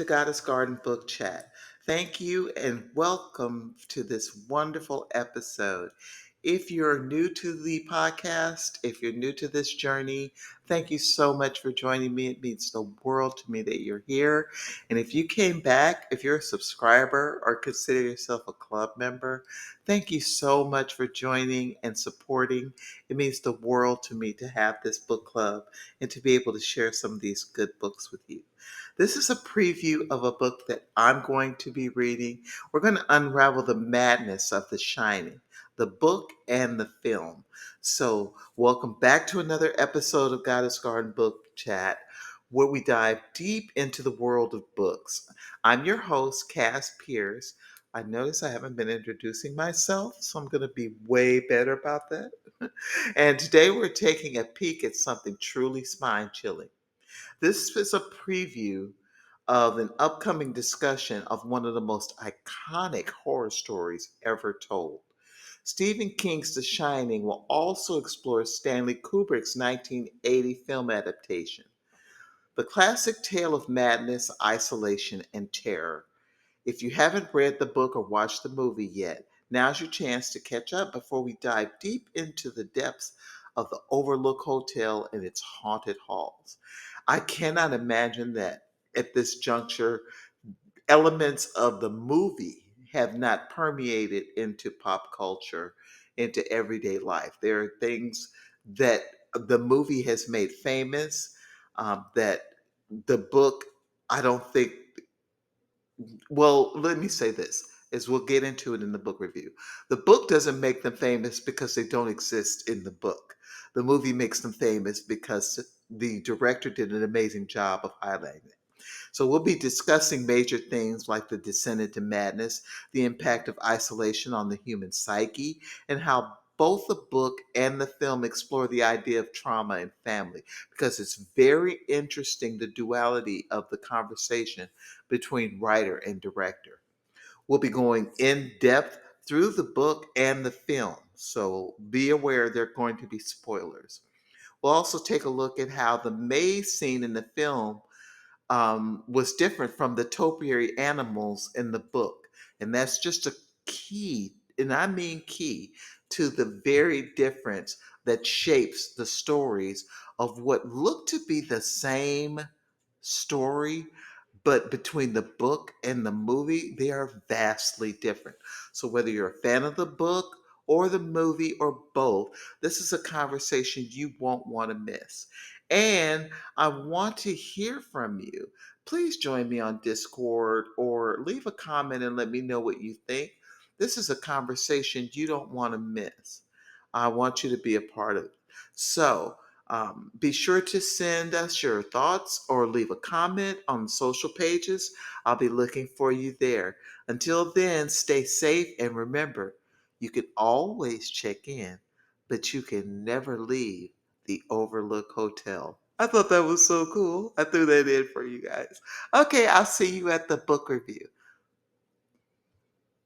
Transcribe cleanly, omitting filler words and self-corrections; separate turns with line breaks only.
to Goddess Garden Book Chat. Thank you and welcome to this wonderful episode. If you're new to the podcast, if you're new to this journey, thank you so much for joining me. It means the world to me that you're here. And if you came back, if you're a subscriber or consider yourself a club member, thank you so much for joining and supporting. It means the world to me to have this book club and to be able to share some of these good books with you. This is a preview of a book that I'm going to be reading. We're going to unravel the madness of The Shining, the book and the film. So, welcome back to another episode of Goddess Garden Book Chat, where we dive deep into the world of books. I'm your host, Cass Pierce. I notice I haven't been introducing myself, so I'm going to be way better about that. And today we're taking a peek at something truly spine chilling. This is a preview of an upcoming discussion of one of the most iconic horror stories ever told. Stephen King's The Shining will also explore Stanley Kubrick's 1980 film adaptation. The classic tale of madness, isolation, and terror. If you haven't read the book or watched the movie yet, now's your chance to catch up before we dive deep into the depths of the Overlook Hotel and its haunted halls. I cannot imagine that at this juncture, elements of the movie have not permeated into pop culture, into everyday life. There are things that the movie has made famous, that the book, I don't think, well, let me say this, as we'll get into it in the book review. The book doesn't make them famous because they don't exist in the book. The movie makes them famous because the director did an amazing job of highlighting it. So we'll be discussing major themes like the descent into madness, the impact of isolation on the human psyche, and how both the book and the film explore the idea of trauma and family, because it's very interesting, the duality of the conversation between writer and director. We'll be going in depth through the book and the film, so be aware there are going to be spoilers. We'll also take a look at how the maze scene in the film was different from the topiary animals in the book. And that's just a key, and I mean key, to the very difference that shapes the stories of what look to be the same story, but between the book and the movie, they are vastly different. So whether you're a fan of the book or the movie or both, this is a conversation you won't want to miss. And I want to hear from you. Please join me on Discord or leave a comment and let me know what you think. This is a conversation you don't want to miss. I want you to be a part of it. So, be sure to send us your thoughts or leave a comment on social pages. I'll be looking for you there. Until then, stay safe and remember, you can always check in, but you can never leave the Overlook Hotel. I thought that was so cool. I threw that in for you guys. Okay, I'll see you at the book review.